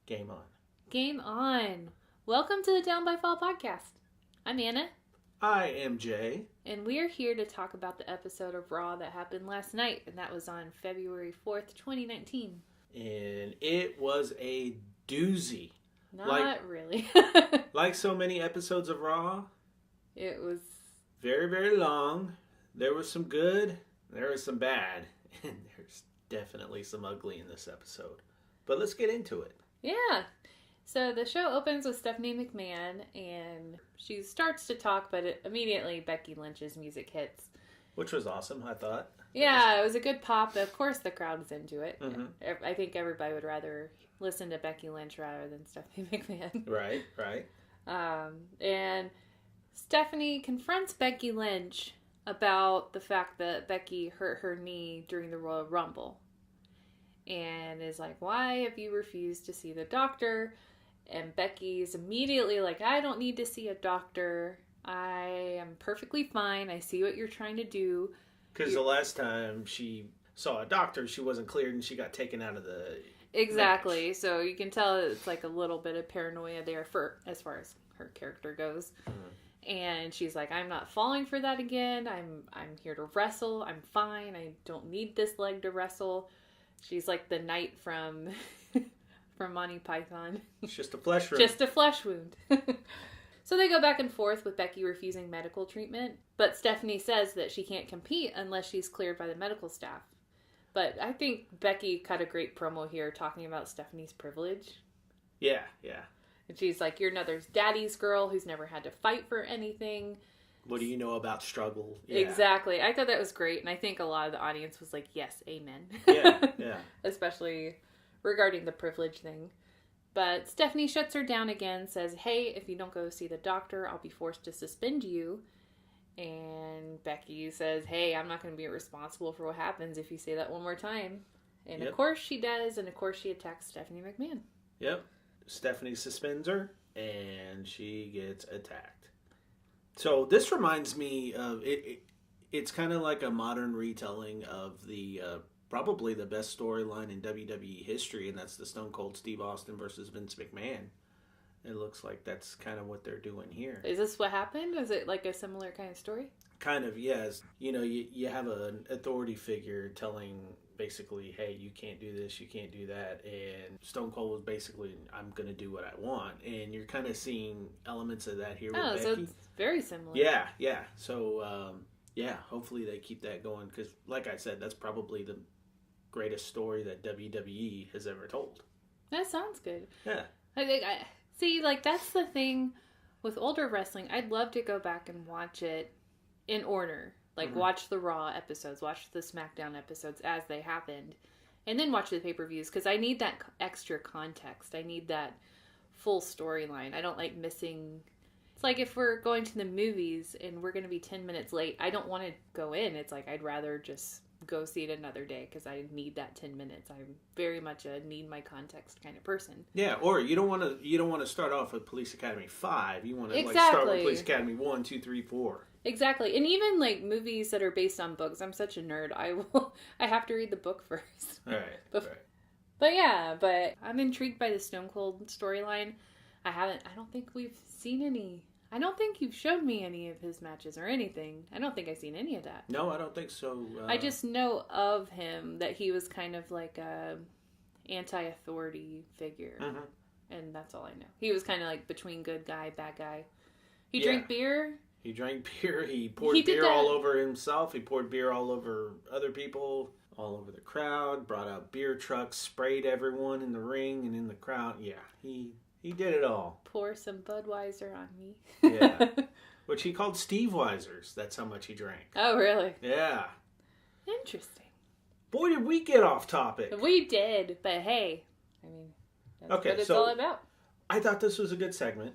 Game on. Game on. Welcome to the Down by Fall podcast. I'm Anna. I am Jay. And we're here to talk about the episode of Raw that happened last night. And that was on February 4th, 2019. And it was a doozy. Not really. Like so many episodes of Raw. It was... Very, very long. There was some good. There was some bad. And there's definitely some ugly in this episode. But let's get into it. Yeah. So the show opens with Stephanie McMahon, and she starts to talk, but immediately Becky Lynch's music hits. Which was awesome, I thought. Yeah, it was a good pop. Of course the crowd was into it. Mm-hmm. I think everybody would rather listen to Becky Lynch rather than Stephanie McMahon. Right. And Stephanie confronts Becky Lynch about the fact that Becky hurt her knee during the Royal Rumble. And is like, why have you refused to see the doctor? And Becky's immediately like, I don't need to see a doctor. I am perfectly fine. I see what you're trying to do. Because the last time she saw a doctor, she wasn't cleared and she got taken out of the Exactly. match. So you can tell it's like a little bit of paranoia there for as far as her character goes. Mm-hmm. And she's like, I'm not falling for that again. I'm here to wrestle. I'm fine. I don't need this leg to wrestle. She's like the knight from Monty Python. It's just a flesh wound. Just a flesh wound. So they go back and forth with Becky refusing medical treatment. But Stephanie says that she can't compete unless she's cleared by the medical staff. But I think Becky cut a great promo here talking about Stephanie's privilege. Yeah. And she's like, you're another daddy's girl who's never had to fight for anything. What do you know about struggle? Yeah. Exactly. I thought that was great. And I think a lot of the audience was like, yes, amen. Yeah. Especially regarding the privilege thing. But Stephanie shuts her down again, says, hey, if you don't go see the doctor, I'll be forced to suspend you. And Becky says, hey, I'm not going to be responsible for what happens if you say that one more time. And Of course she does. And of course she attacks Stephanie McMahon. Yep. Stephanie suspends her and she gets attacked. So this reminds me of it's kind of like a modern retelling of the probably the best storyline in WWE history, and that's the Stone Cold Steve Austin versus Vince McMahon. It looks like that's kind of what they're doing here. Is this what happened? Is it like a similar kind of story? Kind of, yes. You know, you have an authority figure telling basically, hey, you can't do this, you can't do that. And Stone Cold was basically, I'm going to do what I want. And you're kind of seeing elements of that here with Becky. So it's very similar. Yeah. So, hopefully they keep that going. Because, like I said, that's probably the greatest story that WWE has ever told. That sounds good. Yeah. See, like, that's the thing with older wrestling. I'd love to go back and watch it in order. Like, watch the Raw episodes, watch the SmackDown episodes as they happened, and then watch the pay-per-views, because I need that extra context. I need that full storyline. I don't like missing... It's like if we're going to the movies and we're going to be 10 minutes late, I don't want to go in. It's like I'd rather just go see it another day because I need that 10 minutes. I'm very much a need my context kind of person. Yeah, or you don't want to start off with Police Academy 5. You want to Exactly. start with Police Academy 1, 2, 3, 4. Exactly. And even like movies that are based on books. I'm such a nerd. I have to read the book first. All right. But I'm intrigued by the Stone Cold storyline. I don't think we've seen any. I don't think you've showed me any of his matches or anything. I don't think I've seen any of that. No, I don't think so. I just know of him that he was kind of like a anti-authority figure. Mm-hmm. And that's all I know. He was kind of like between good guy, bad guy. He drank beer. He poured beer all over himself. He poured beer all over other people, all over the crowd, brought out beer trucks, sprayed everyone in the ring and in the crowd. Yeah, he did it all. Pour some Budweiser on me. Yeah. Which he called Steve Weisers. That's how much he drank. Oh, really? Yeah. Interesting. Boy, did we get off topic. We did, but hey, I mean, that's what it's all about. I thought this was a good segment.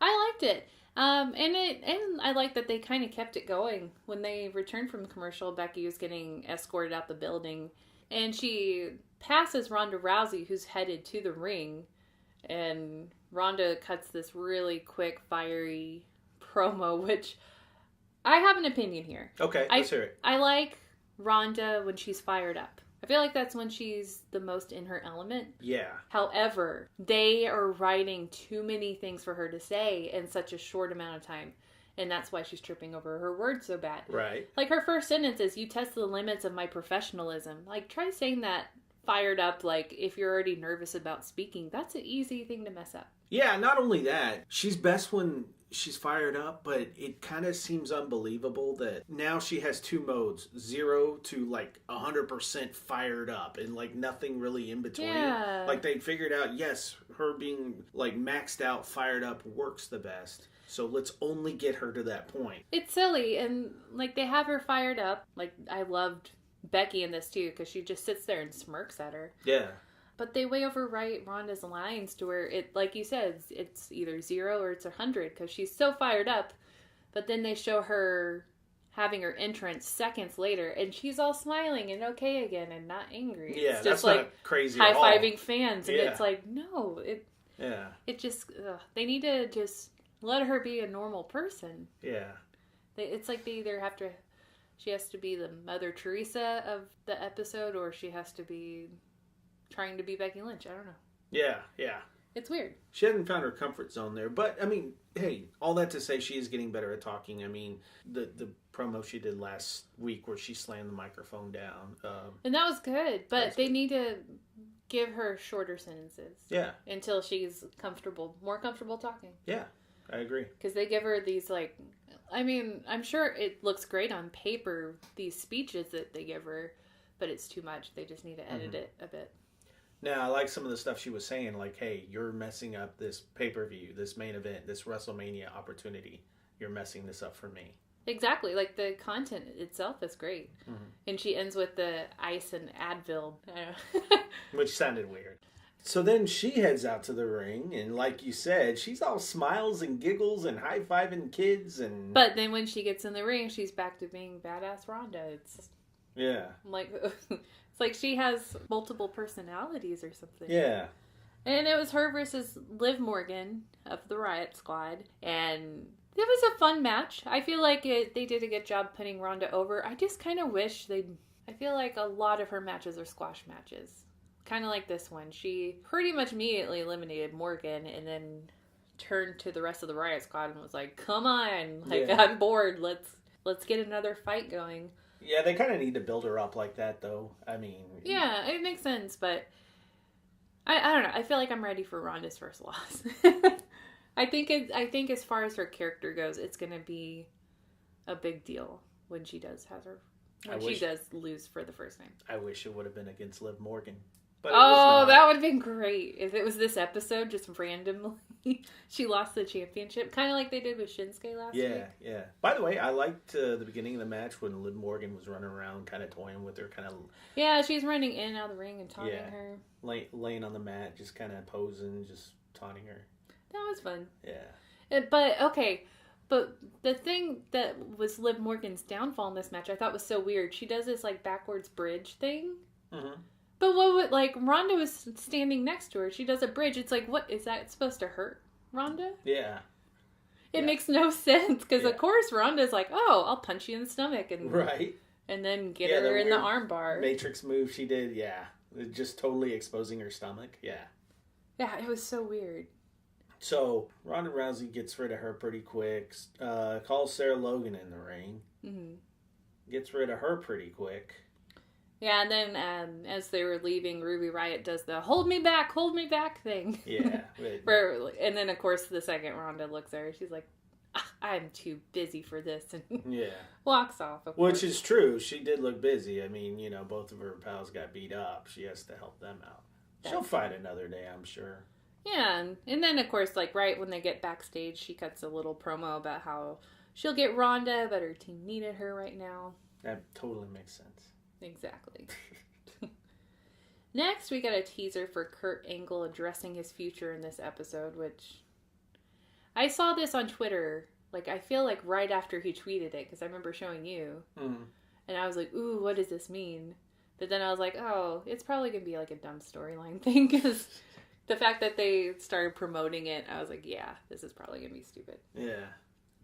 I liked it. And I like that they kind of kept it going. When they returned from the commercial, Becky was getting escorted out the building, and she passes Ronda Rousey, who's headed to the ring, and Ronda cuts this really quick, fiery promo, which I have an opinion here. Okay, let's hear it. I like Ronda when she's fired up. I feel like that's when she's the most in her element. Yeah. However, they are writing too many things for her to say in such a short amount of time. And that's why she's tripping over her words so bad. Right. Like, her first sentence is, you test the limits of my professionalism. Like, try saying that fired up, like, if you're already nervous about speaking. That's an easy thing to mess up. Yeah, not only that, she's best when she's fired up, but it kind of seems unbelievable that now she has two modes, 0 to like 100% fired up and like nothing really in between. Yeah. Like they figured out, yes, her being like maxed out, fired up works the best. So let's only get her to that point. It's silly, and like they have her fired up. Like, I loved Becky in this too, because she just sits there and smirks at her. Yeah. But they way overwrite Rhonda's lines to where it, like you said, it's either 0 or it's 100 because she's so fired up. But then they show her having her entrance seconds later, and she's all smiling and okay again and not angry. Yeah, it's just that's like not crazy. high-fiving fans, and Yeah. it's like, no, it just they need to just let her be a normal person. Yeah. It's like they either have to, she has to be the Mother Teresa of the episode, or she has to be trying to be Becky Lynch. I don't know. Yeah, yeah. It's weird. She hadn't found her comfort zone there. But, I mean, hey, all that to say she is getting better at talking. I mean, the promo she did last week where she slammed the microphone down. And that was good. But they good. need to give her shorter sentences. Yeah. Until she's more comfortable talking. Yeah, I agree. Because they give her these, like, I mean, I'm sure it looks great on paper, these speeches that they give her, but it's too much. They just need to edit it a bit. Now, I like some of the stuff she was saying, like, hey, you're messing up this pay-per-view, this main event, this Wrestlemania opportunity. You're messing this up for me. Exactly. Like, the content itself is great. Mm-hmm. And she ends with the ice and Advil. Which sounded weird. So then she heads out to the ring, and like you said, she's all smiles and giggles and high-fiving kids. But then when she gets in the ring, she's back to being badass Rhonda. Yeah. Like... It's like she has multiple personalities or something. Yeah. And it was her versus Liv Morgan of the Riot Squad. And it was a fun match. I feel like they did a good job putting Ronda over. I just kind of wish I feel like a lot of her matches are squash matches. Kind of like this one. She pretty much immediately eliminated Morgan and then turned to the rest of the Riot Squad and was like, come on. Like, yeah. I'm bored. Let's get another fight going. Yeah, they kind of need to build her up like that, though. I mean... Yeah, it makes sense, but... I don't know. I feel like I'm ready for Ronda's first loss. I think as far as her character goes, it's going to be a big deal when she does lose for the first time. I wish it would have been against Liv Morgan. But that would have been great. If it was this episode, just randomly, she lost the championship. Kind of like they did with Shinsuke last week. Yeah. By the way, I liked the beginning of the match when Liv Morgan was running around kind of toying with her. Yeah, she's running in and out of the ring and taunting her. Laying on the mat, just kind of posing, just taunting her. That was fun. Yeah. But the thing that was Liv Morgan's downfall in this match, I thought was so weird. She does this, like, backwards bridge thing. Mm-hmm. But what would, like, Ronda was standing next to her. She does a bridge. It's like, what, is that supposed to hurt Ronda? Yeah. It makes no sense. Because, of course, Ronda's like, oh, I'll punch you in the stomach. And then get her in the arm bar. Matrix move she did, just totally exposing her stomach, Yeah, it was so weird. So, Ronda Rousey gets rid of her pretty quick. Calls Sarah Logan in the ring. Mm-hmm. Gets rid of her pretty quick. Yeah, and then as they were leaving, Ruby Riott does the hold me back thing. Yeah. And then, of course, the second Ronda looks at her, she's like, I'm too busy for this. And walks off. Which is true. She did look busy. I mean, both of her pals got beat up. She has to help them out. She'll fight another day, I'm sure. Yeah, and then, of course, like, right when they get backstage, she cuts a little promo about how she'll get Ronda, but her team needed her right now. That totally makes sense. Exactly. Next, we got a teaser for Kurt Angle addressing his future in this episode, which I saw this on Twitter, like, I feel like right after he tweeted it, because I remember showing you, and I was like, ooh, what does this mean? But then I was like, oh, it's probably going to be like a dumb storyline thing, because the fact that they started promoting it, I was like, yeah, this is probably going to be stupid. Yeah.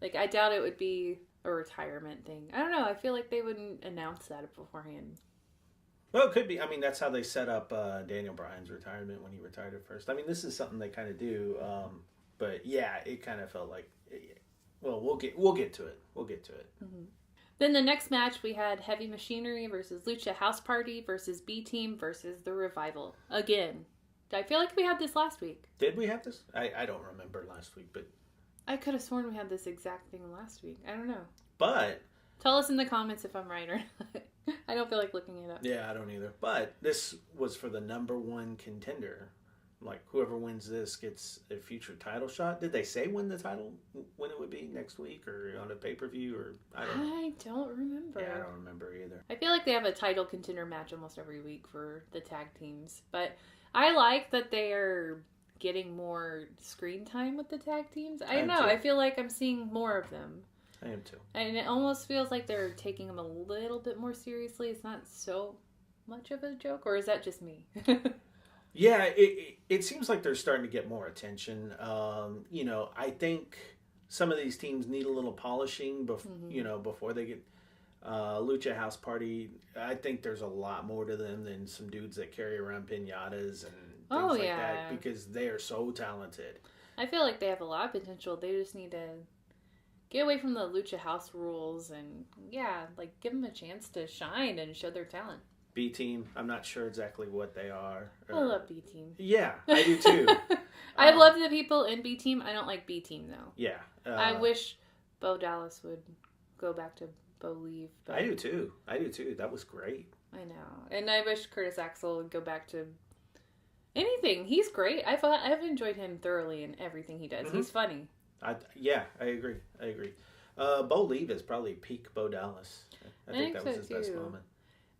Like, I doubt it would be a retirement thing. I don't know. I feel like they wouldn't announce that beforehand. Well, it could be. I mean, that's how they set up Daniel Bryan's retirement when he retired at first. I mean, this is something they kind of do. But yeah, it kind of felt like. Well, we'll get to it. We'll get to it. Mm-hmm. Then the next match, we had Heavy Machinery versus Lucha House Party versus B Team versus The Revival. Again, I feel like we had this last week. Did we have this? I don't remember last week, but I could have sworn we had this exact thing last week. I don't know. But tell us in the comments if I'm right or not. I don't feel like looking it up. Yeah, I don't either. But this was for the number one contender. Like, whoever wins this gets a future title shot. Did they say when it would be next week or on a pay-per-view or I don't remember. Yeah, I don't remember either. I feel like they have a title contender match almost every week for the tag teams. But I like that they're getting more screen time with the tag teams. I don't know. I feel like I'm seeing more of them. I am too. And it almost feels like they're taking them a little bit more seriously. It's not so much of a joke, or is that just me? Yeah, it seems like they're starting to get more attention. I think some of these teams need a little polishing, before they get Lucha House Party. I think there's a lot more to them than some dudes that carry around piñatas and things like that, because they are so talented. I feel like they have a lot of potential. They just need to get away from the Lucha House rules and, give them a chance to shine and show their talent. B Team, I'm not sure exactly what they are. I love B Team. Yeah, I do too. I love the people in B Team. I don't like B Team though. Yeah. I wish Bo Dallas would go back to Bo Leave. But I do too. That was great. I know. And I wish Curtis Axel would go back to anything. He's great. I've enjoyed him thoroughly in everything he does. Mm-hmm. He's funny. I agree. Bo Leave is probably peak Bo Dallas. I think that was his best moment.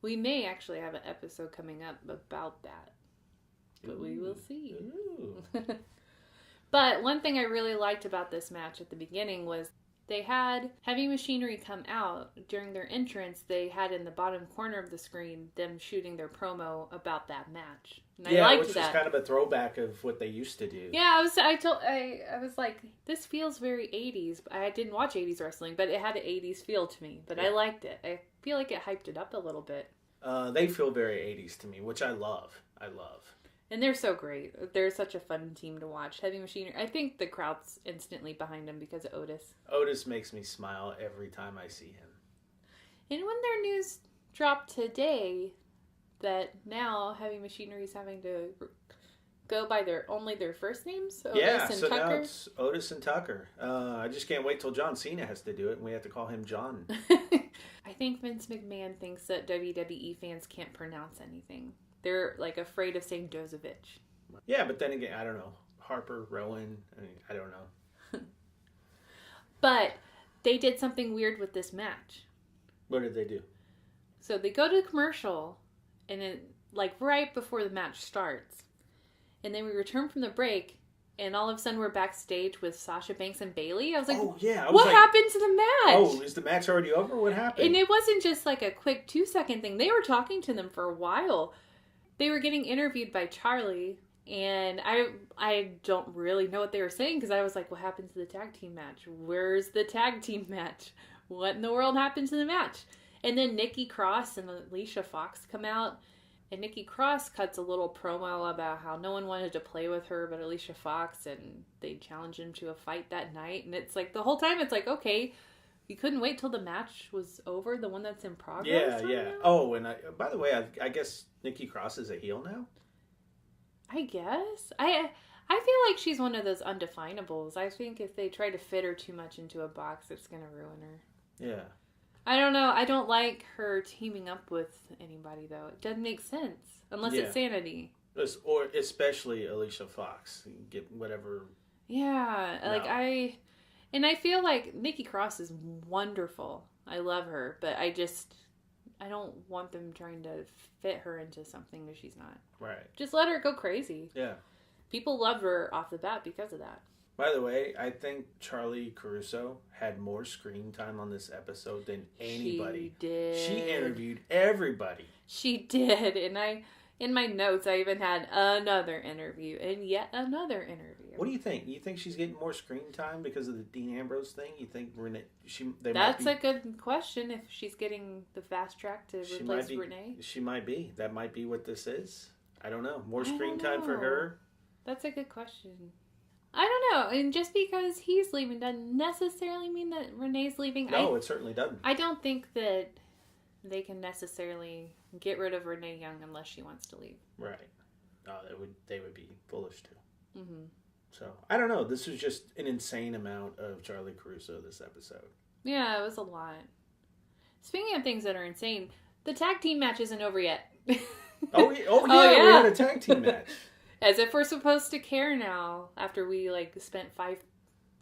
We may actually have an episode coming up about that. But we will see. But one thing I really liked about this match at the beginning was they had Heavy Machinery come out. During their entrance, they had in the bottom corner of the screen them shooting their promo about that match. And I liked which that. is kind of a throwback of what they used to do. Yeah, I was like, this feels very 80s. I didn't watch 80s wrestling, but it had an 80s feel to me. But I liked it. I feel like it hyped it up a little bit. They feel very 80s to me, which I love. And they're so great. They're such a fun team to watch. Heavy Machinery. I think the crowd's instantly behind them because of Otis. Otis makes me smile every time I see him. And when their news dropped today that now Heavy Machinery is having to go by only their first names, Otis and Tucker. Now it's Otis and Tucker. I just can't wait till John Cena has to do it, and we have to call him John. I think Vince McMahon thinks that WWE fans can't pronounce anything. They're afraid of saying Dozovich. Yeah, but then again, I don't know. Harper, Rowan, I don't know. But they did something weird with this match. What did they do? So they go to commercial, and then right before the match starts. And then we return from the break, and all of a sudden we're backstage with Sasha Banks and Bayley. I was like, what happened to the match? Oh, is the match already over? What happened? And it wasn't just a quick 2-second thing. They were talking to them for a while. They were getting interviewed by Charlie, and I don't really know what they were saying because I was like, what happened to the tag team match? Where's the tag team match? What in the world happened to the match? And then Nikki Cross and Alicia Fox come out. And Nikki Cross cuts a little promo about how no one wanted to play with her but Alicia Fox, and they challenged him to a fight that night. And it's the whole time it's okay, you couldn't wait till the match was over, the one that's in progress. Yeah. Now? Oh, and by the way, I guess Nikki Cross is a heel now? I guess. I feel like she's one of those undefinables. I think if they try to fit her too much into a box, it's going to ruin her. Yeah. I don't know. I don't like her teaming up with anybody, though. It doesn't make sense. Unless it's sanity. Or especially Alicia Fox. Get whatever. Yeah. No. I feel like Nikki Cross is wonderful. I love her. But I don't want them trying to fit her into something that she's not. Right. Just let her go crazy. Yeah. People love her off the bat because of that. By the way, I think Charlie Caruso had more screen time on this episode than anybody. She did. She interviewed everybody. She did. And In my notes, I even had another interview and yet another interview. What do you think? You think she's getting more screen time because of the Dean Ambrose thing? You think Renee? That's a good question. If she's getting the fast track to replace Renee, she might be. That might be what this is. I don't know. More screen time for her. That's a good question. I don't know. And just because he's leaving doesn't necessarily mean that Renee's leaving. No, it certainly doesn't. I don't think that they can necessarily get rid of Renee Young unless she wants to leave. Right. No, they would be foolish to. Mm-hmm. So, I don't know. This was just an insane amount of Charlie Caruso this episode. Yeah, it was a lot. Speaking of things that are insane, the tag team match isn't over yet. Oh, yeah, we had a tag team match. As if we're supposed to care now after we spent 5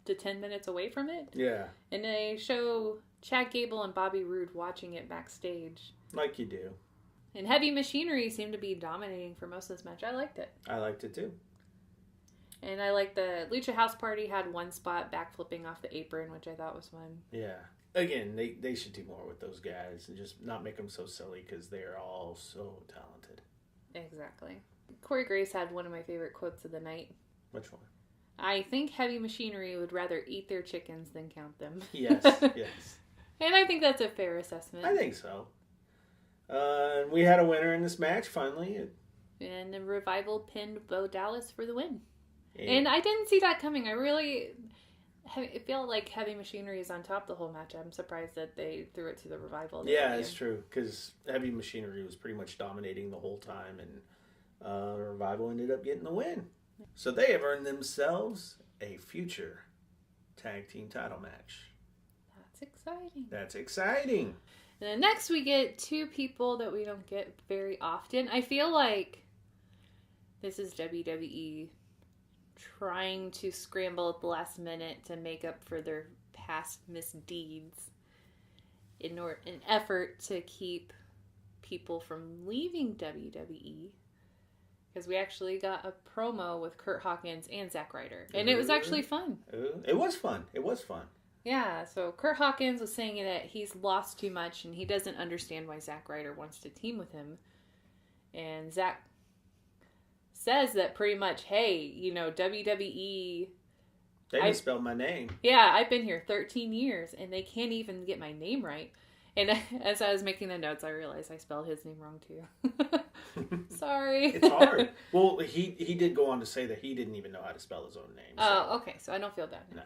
to 10 minutes away from it. Yeah. And they show Chad Gable and Bobby Roode watching it backstage. Like you do. And Heavy Machinery seemed to be dominating for most of this match. I liked it. I liked it too. And I liked the Lucha House Party had one spot backflipping off the apron, which I thought was fun. Yeah. Again, they should do more with those guys and just not make them so silly because they're all so talented. Exactly. Corey Grace had one of my favorite quotes of the night. Which one? I think Heavy Machinery would rather eat their chickens than count them. Yes, yes. And I think that's a fair assessment. I think so. We had a winner in this match, finally. And the Revival pinned Bo Dallas for the win. And I didn't see that coming. I feel like Heavy Machinery is on top the whole match. I'm surprised that they threw it to the Revival. Yeah, it's true. Because Heavy Machinery was pretty much dominating the whole time. And Revival ended up getting the win. So they have earned themselves a future tag team title match. That's exciting. That's exciting. And then next we get two people that we don't get very often. I feel like this is WWE trying to scramble at the last minute to make up for their past misdeeds in an effort to keep people from leaving WWE. Because we actually got a promo with Kurt Hawkins and Zack Ryder. And it was actually fun. It was fun. It was fun. Yeah, so Kurt Hawkins was saying that he's lost too much and he doesn't understand why Zack Ryder wants to team with him. And Zack says that pretty much, hey, WWE... They misspelled my name. Yeah, I've been here 13 years and they can't even get my name right. And as I was making the notes, I realized I spelled his name wrong too. Sorry. It's hard. Well, he did go on to say that he didn't even know how to spell his own name. So. Oh, okay. So I don't feel bad. No.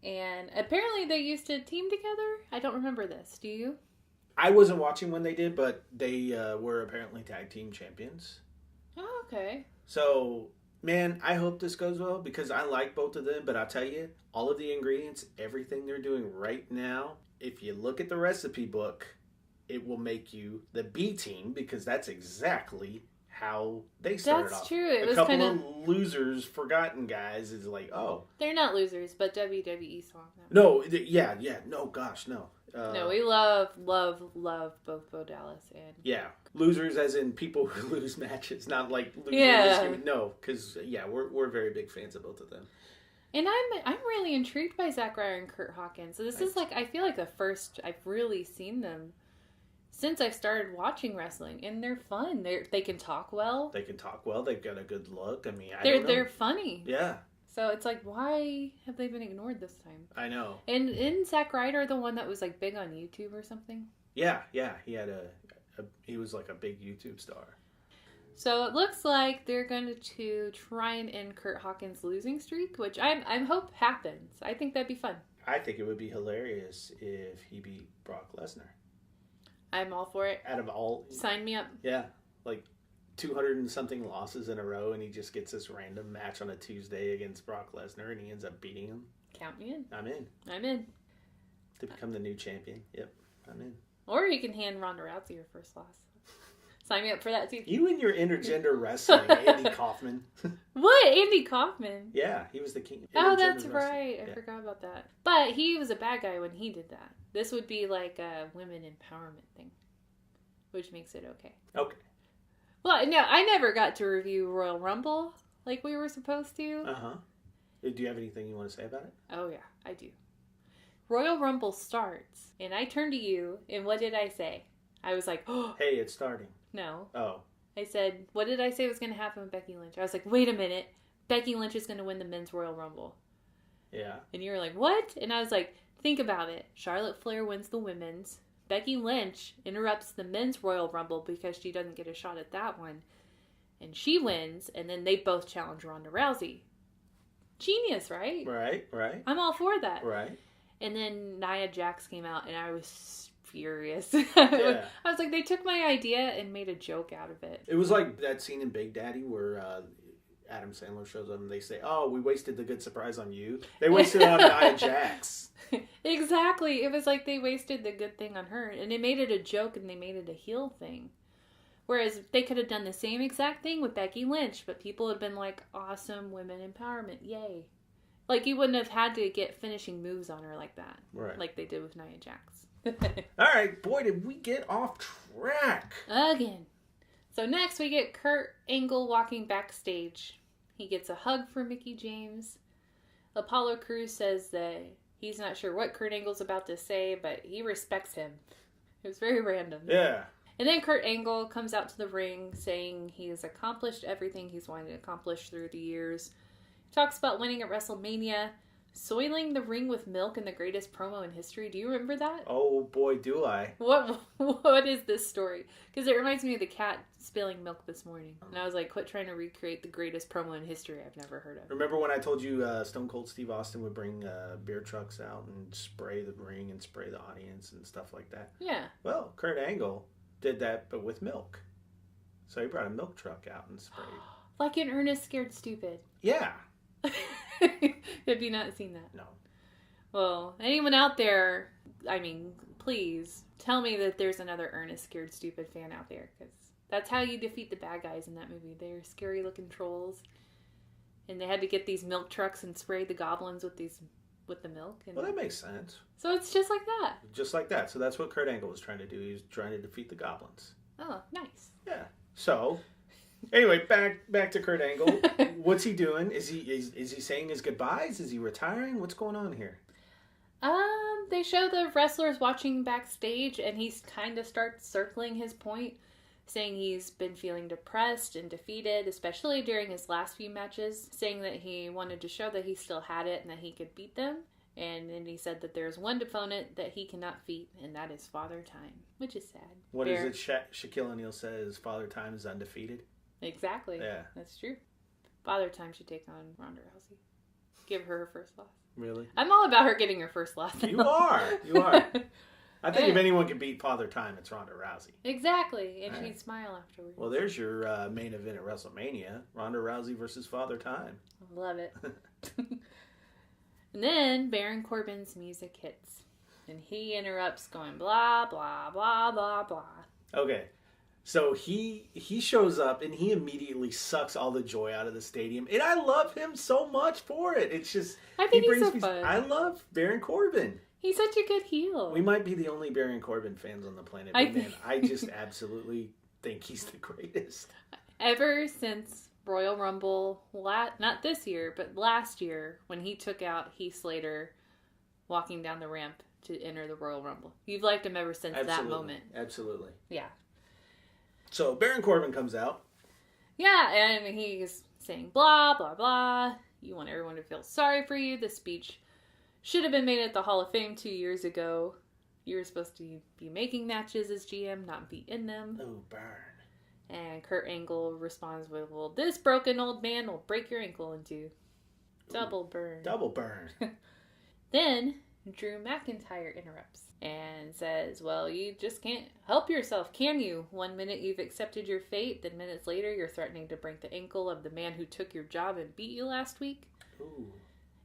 And apparently they used to team together. I don't remember this. Do you? I wasn't watching when they did, but they were apparently tag team champions. Oh, okay. So, man, I hope this goes well because I like both of them. But I'll tell you, all of the ingredients, everything they're doing right now, if you look at the recipe book, it will make you the B team because that's exactly how they started off. That's true. It was couple kind of losers, forgotten guys is like, oh. They're not losers, but WWE saw them. No, no, gosh, no. No, we love both Bo Dallas and... Yeah, losers as in people who lose matches, not like losers. Yeah. No, because, we're very big fans of both of them. And I'm really intrigued by Zack Ryder and Kurt Hawkins. So this is I feel like the first I've really seen them since I've started watching wrestling, and they're fun. They can talk well. They can talk well. They've got a good look. I mean, they're funny. Yeah. So it's like, why have they been ignored this time? I know. And isn't Zack Ryder the one that was big on YouTube or something? Yeah. He had he was like a big YouTube star. So it looks like they're going to try and end Kurt Hawkins' losing streak, which I hope happens. I think that'd be fun. I think it would be hilarious if he beat Brock Lesnar. I'm all for it. Out of all... Sign me up. Yeah. 200 and something losses in a row, and he just gets this random match on a Tuesday against Brock Lesnar, and he ends up beating him. Count me in. I'm in. I'm in. To become the new champion. Yep. I'm in. Or he can hand Ronda Rousey her first loss. Sign me up for that too. You and your intergender wrestling, Andy Kaufman. What? Andy Kaufman? Yeah, he was the king. Oh, that's right. I forgot about that. But he was a bad guy when he did that. This would be like a women empowerment thing, which makes it okay. Okay. Well, no, I never got to review Royal Rumble like we were supposed to. Uh-huh. Do you have anything you want to say about it? Oh, yeah, I do. Royal Rumble starts, and I turned to you, and what did I say? I was like, oh. Hey, it's starting. No. Oh. I said, what did I say was going to happen with Becky Lynch? I was like, wait a minute. Becky Lynch is going to win the Men's Royal Rumble. Yeah. And you were like, what? And I was like, think about it. Charlotte Flair wins the women's. Becky Lynch interrupts the Men's Royal Rumble because she doesn't get a shot at that one. And she wins, and then they both challenge Ronda Rousey. Genius, right? Right. I'm all for that. Right. And then Nia Jax came out, and I was furious. Yeah. I was like, they took my idea and made a joke out of it. It was like that scene in Big Daddy where Adam Sandler shows up and they say, oh, we wasted the good surprise on you. They wasted it on Nia Jax. Exactly. It was like they wasted the good thing on her. And they made it a joke and they made it a heel thing. Whereas they could have done the same exact thing with Becky Lynch, but people had been like, awesome women empowerment. Yay. Like, you wouldn't have had to get finishing moves on her like that. Right. Like they did with Nia Jax. All right. Boy, did we get off track. Again. So next we get Kurt Angle walking backstage. He gets a hug from Mickie James. Apollo Crews says that he's not sure what Kurt Angle's about to say, but he respects him. It was very random. Yeah. And then Kurt Angle comes out to the ring saying he has accomplished everything he's wanted to accomplish through the years. He talks about winning at WrestleMania, soiling the ring with milk in the greatest promo in history. Do you remember that? Oh, boy, do I. What is this story? Because it reminds me of the cat spilling milk this morning. And I was like, quit trying to recreate the greatest promo in history I've never heard of. Remember when I told you Stone Cold Steve Austin would bring beer trucks out and spray the ring and spray the audience and stuff like that? Yeah. Well, Kurt Angle did that, but with milk. So he brought a milk truck out and sprayed. Like in Ernest Scared Stupid. Yeah. Have you not seen that? No. Well, anyone out there, I mean, please tell me that there's another Ernest Scared Stupid fan out there, because that's how you defeat the bad guys in that movie. They're scary looking trolls, and they had to get these milk trucks and spray the goblins with the milk. And Well, that makes sense. so it's just like that. Just like that. So that's what Kurt Angle was trying to do. He was trying to defeat the goblins. Oh, nice. Yeah. So, anyway, back to Kurt Angle. What's he doing? Is he saying his goodbyes? Is he retiring? What's going on here? They show the wrestlers watching backstage, and he kind of starts circling his point, saying he's been feeling depressed and defeated, especially during his last few matches, saying that he wanted to show that he still had it and that he could beat them. And then he said that there's one opponent that he cannot beat, and that is Father Time, which is sad. What is it Shaquille O'Neal says, Father Time is undefeated? Exactly. Yeah. That's true. Father Time should take on Ronda Rousey. Give her first loss. Really? I'm all about her getting her first loss. You are. I think if anyone can beat Father Time, it's Ronda Rousey. Exactly. And All she'd right. smile afterwards. Well, there's your main event at WrestleMania. Ronda Rousey versus Father Time. Love it. And then Baron Corbin's music hits. And he interrupts going blah, blah, blah, blah, blah. Okay. So he shows up and he immediately sucks all the joy out of the stadium. And I love him so much for it. It's just... I think he's so me... fun. I love Baron Corbin. He's such a good heel. We might be the only Baron Corbin fans on the planet. But man, I just absolutely think he's the greatest. Ever since Royal Rumble, not this year, but last year, when he took out Heath Slater walking down the ramp to enter the Royal Rumble. You've liked him ever since that moment. Absolutely. Yeah. So Baron Corbin comes out. Yeah, and he's saying blah, blah, blah. You want everyone to feel sorry for you. This speech should have been made at the Hall of Fame 2 years ago. You were supposed to be making matches as GM, not be in them. Oh, burn. And Kurt Angle responds with, well, this broken old man will break your ankle in two. Double burn. Double burn. Then Drew McIntyre interrupts and says, well, you just can't help yourself, can you? 1 minute you've accepted your fate, then minutes later you're threatening to break the ankle of the man who took your job and beat you last week. Ooh.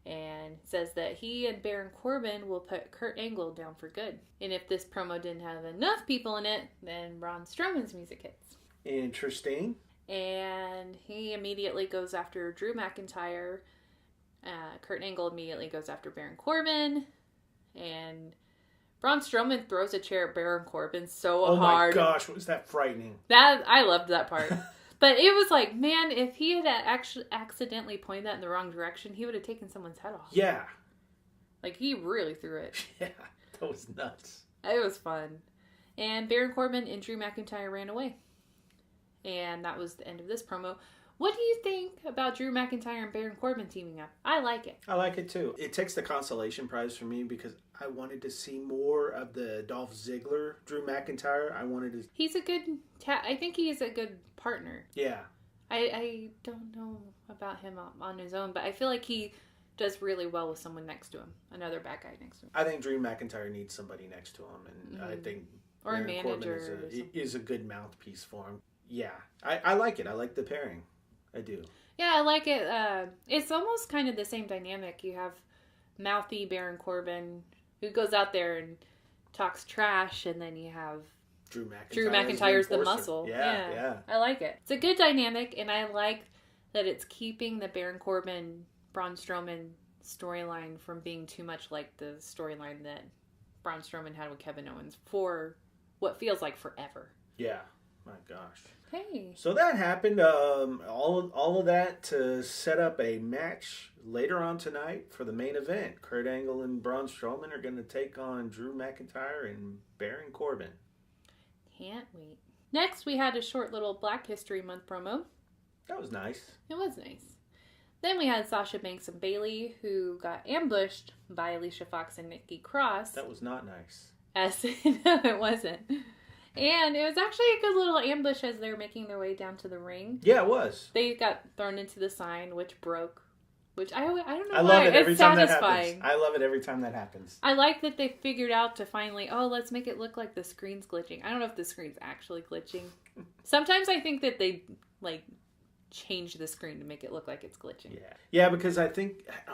And says that he and Baron Corbin will put Kurt Angle down for good. And if this promo didn't have enough people in it, then Braun Strowman's music hits. Interesting. And he immediately goes after Drew McIntyre. Kurt Angle immediately goes after Baron Corbin. And Braun Strowman throws a chair at Baron Corbin so hard. Oh my gosh, was that frightening. I loved that part. But it was like, man, if he had actually accidentally pointed that in the wrong direction, he would have taken someone's head off. Yeah. Like, he really threw it. Yeah, that was nuts. It was fun. And Baron Corbin and Drew McIntyre ran away. And that was the end of this promo. What do you think about Drew McIntyre and Baron Corbin teaming up? I like it. I like it too. It takes the consolation prize for me because I wanted to see more of the Dolph Ziggler, Drew McIntyre. I wanted to... He's a good... I think he is a good partner. Yeah. I don't know about him on his own, but I feel like he does really well with someone next to him. Another bad guy next to him. I think Drew McIntyre needs somebody next to him, and I think or Baron a manager Corbin is a good mouthpiece for him. Yeah. I like it. I like the pairing. I do. Yeah, I like it. It's almost kind of the same dynamic. You have mouthy Baron Corbin who goes out there and talks trash, and then you have Drew McIntyre. Drew McIntyre's the muscle. Yeah. I like it. It's a good dynamic, and I like that it's keeping the Baron Corbin, Braun Strowman storyline from being too much like the storyline that Braun Strowman had with Kevin Owens for what feels like forever. Yeah. My gosh. Hey. So that happened. All of that to set up a match later on tonight for the main event. Kurt Angle and Braun Strowman are going to take on Drew McIntyre and Baron Corbin. Can't wait. Next, we had a short little Black History Month promo. That was nice. It was nice. Then we had Sasha Banks and Bayley, who got ambushed by Alicia Fox and Nikki Cross. That was not nice. No, it wasn't. And it was actually a good little ambush as they were making their way down to the ring. Yeah, it was. They got thrown into the sign, which broke. Which I don't know I why. love it every it's time satisfying. that happens. I love it every time that happens. I like that they figured out to finally, let's make it look like the screen's glitching. I don't know if the screen's actually glitching. Sometimes I think that they, change the screen to make it look like it's glitching. Yeah, because I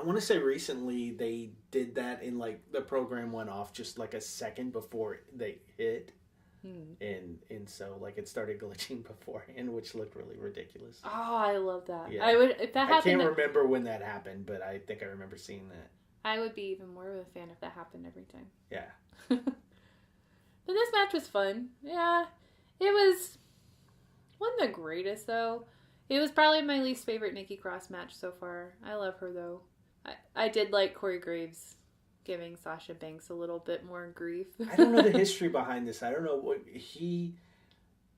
want to say recently they did that in, the program went off just, a second before they hit. And so it started glitching beforehand, which looked really ridiculous. Oh, I love that. Yeah. If that happened, I can't remember when that happened, but I think I remember seeing that. I would be even more of a fan if that happened every time. Yeah. But this match was fun. Yeah, it was. Wasn't the greatest though. It was probably my least favorite Nikki Cross match so far. I love her though. I did like Corey Graves giving Sasha Banks a little bit more grief. I don't know the history behind this. I don't know what he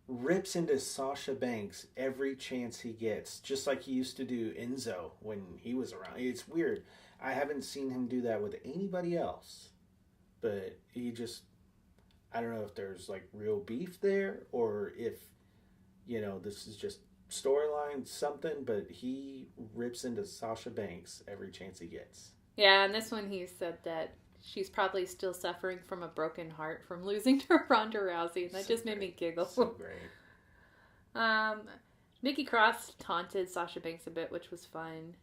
rips into Sasha Banks every chance he gets, just like he used to do Enzo when he was around. It's weird. I haven't seen him do that with anybody else, but he just, I don't know if there's real beef there or if, this is just storyline something, but he rips into Sasha Banks every chance he gets. Yeah, and this one he said that she's probably still suffering from a broken heart from losing to Ronda Rousey. And that just made me giggle. So great. Nikki Cross taunted Sasha Banks a bit, which was fun.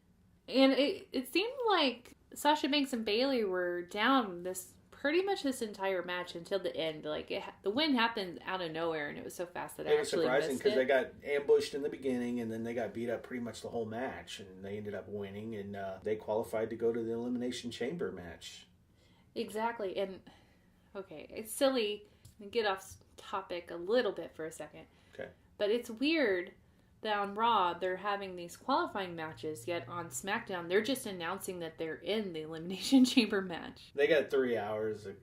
And it seemed like Sasha Banks and Bayley were down pretty much this entire match until the end. The win happened out of nowhere, and it was so fast that I actually missed it. It was surprising because they got ambushed in the beginning, and then they got beat up pretty much the whole match, and they ended up winning, and they qualified to go to the Elimination Chamber match. Exactly, and okay, it's silly. Get off topic a little bit for a second. Okay. But it's weird that on Raw they're having these qualifying matches, yet on SmackDown they're just announcing that they're in the Elimination Chamber match. They got 3 hours of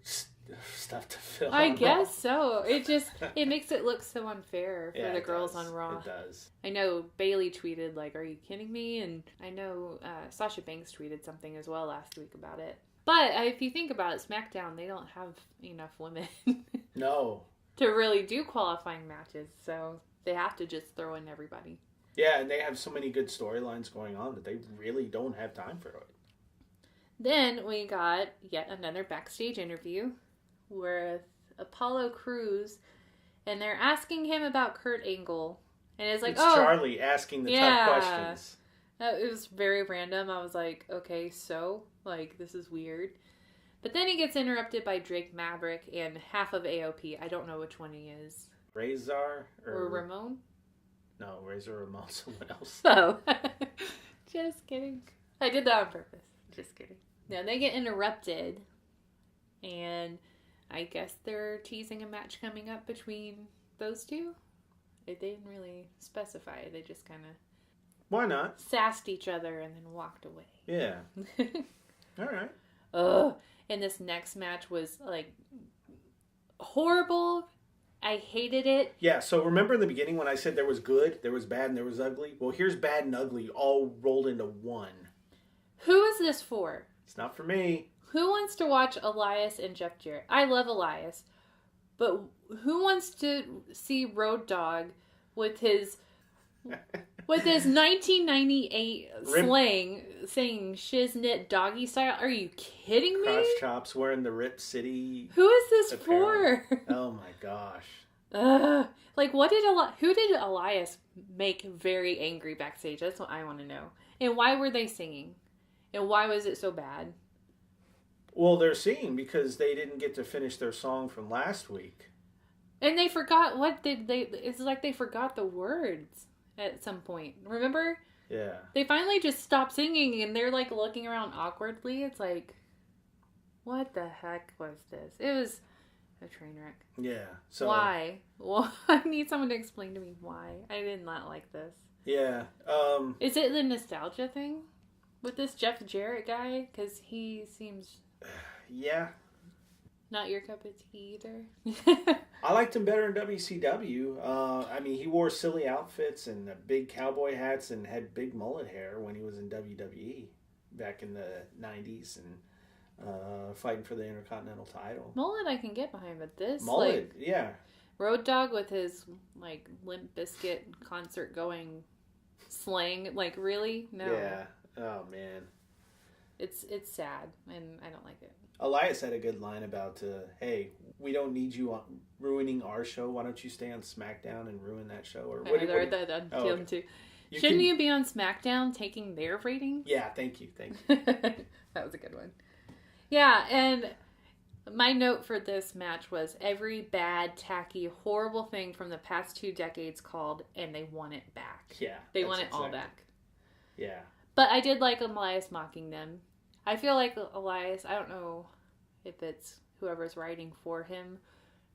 stuff to fill. I guess so. It makes it look so unfair for the girls on Raw. It does. I know Bayley tweeted are you kidding me? And I know Sasha Banks tweeted something as well last week about it. But if you think about it, SmackDown, they don't have enough women. No. To really do qualifying matches, so they have to just throw in everybody. Yeah, and they have so many good storylines going on that they really don't have time for it. Then we got yet another backstage interview with Apollo Crews, and they're asking him about Kurt Angle. And it's Charlie asking the tough questions. It was very random. I was like, okay, so, this is weird. But then he gets interrupted by Drake Maverick and half of AOP. I don't know which one he is. Razor or Ramon? No, Razor Ramon, someone else. Oh. Just kidding. I did that on purpose. Just kidding. Now they get interrupted, and I guess they're teasing a match coming up between those two. They didn't really specify. They just kind of... Why not? Sassed each other and then walked away. Yeah. All right. Ugh. And this next match was, horrible I hated it. Yeah, so remember in the beginning when I said there was good, there was bad, and there was ugly? Well, here's bad and ugly all rolled into one. Who is this for? It's not for me. Who wants to watch Elias and Jeff Jarrett? I love Elias. But who wants to see Road Dogg with his 1998 slang saying shiznit doggy style? Are you kidding me? Cross chops wearing the Rip City. Who is this apparel. for? Oh my gosh. Like who did Elias make very angry backstage? That's what I want to know. And why were they singing? And why was it so bad? Well, they're singing because they didn't get to finish their song from last week. And they forgot it's like they forgot the words at some point. Remember? Yeah. They finally just stopped singing and they're like looking around awkwardly. It's like, what the heck was this? It was a train wreck. Yeah. So why? Well, I need someone to explain to me why. I did not like this. Yeah. Is it the nostalgia thing with this Jeff Jarrett guy? Because he seems... Yeah. Not your cup of tea either. I liked him better in WCW. I mean, he wore silly outfits and big cowboy hats and had big mullet hair when he was in WWE back in the 90s and fighting for the Intercontinental title. Mullet I can get behind, but this... Mullet, yeah. Road Dogg with his, like, Limp Bizkit concert going slang. Like, really? No. Yeah. Oh, man. It's sad, and I don't like it. Elias had a good line about, hey, we don't need you ruining our show. Why don't you stay on SmackDown and ruin that show? Or what? I heard that on film too. Shouldn't you be on SmackDown taking their rating? Yeah, thank you. That was a good one. Yeah, and my note for this match was every bad, tacky, horrible thing from the past 2 decades called, and they want it back. Yeah. They want it all back. Yeah. But I did like Elias mocking them. I feel like Elias, I don't know if it's whoever's writing for him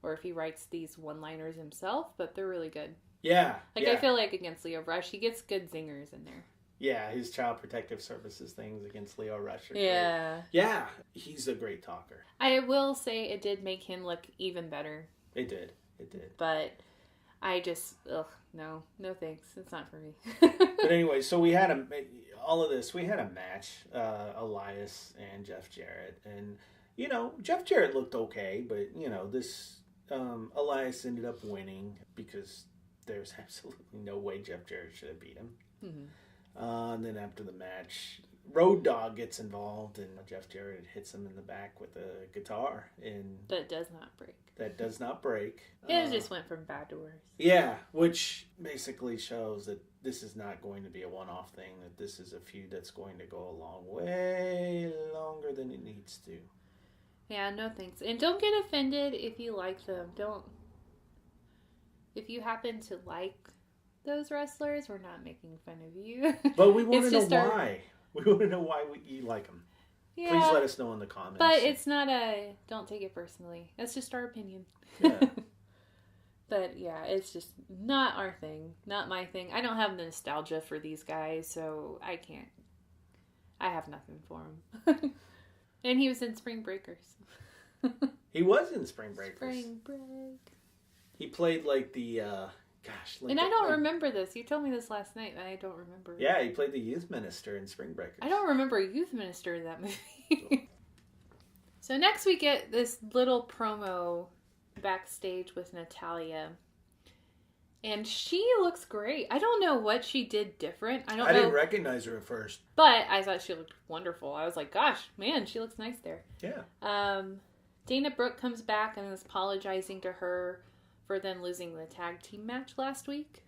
or if he writes these one-liners himself, but they're really good. Yeah. Like, I feel like against Leo Rush, he gets good zingers in there. Yeah, his Child Protective Services things against Leo Rush are yeah. great. Yeah, he's a great talker. I will say it did make him look even better. It did. But I just, no thanks. It's not for me. But anyway, so we had a match, Elias and Jeff Jarrett. And, Jeff Jarrett looked okay, but, this Elias ended up winning because there's absolutely no way Jeff Jarrett should have beat him. Mm-hmm. And then after the match, Road Dogg gets involved, and Jeff Jarrett hits him in the back with a guitar. And that does not break. It just went from bad to worse. Yeah, which basically shows that this is not going to be a one-off thing, that this is a feud that's going to go along way longer than it needs to. Yeah, no thanks. And don't get offended if you like them. If you happen to like those wrestlers, we're not making fun of you. But we want to know why. We want to know why you like them. Yeah, please let us know in the comments. But it's not don't take it personally. That's just our opinion. Yeah. But yeah, it's just not our thing. Not my thing. I don't have the nostalgia for these guys, so I can't. I have nothing for him. And he was in Spring Breakers. He was in Spring Breakers. Spring Break. He played like the... and I don't remember this. You told me this last night, and I don't remember. Yeah, he played the youth minister in Spring Breakers. I don't remember a youth minister in that movie. So next we get this little promo backstage with Natalya. And she looks great. I don't know what she did different. I didn't recognize her at first. But I thought she looked wonderful. I was like, gosh, man, she looks nice there. Yeah. Dana Brooke comes back and is apologizing to her for them losing the tag team match last week.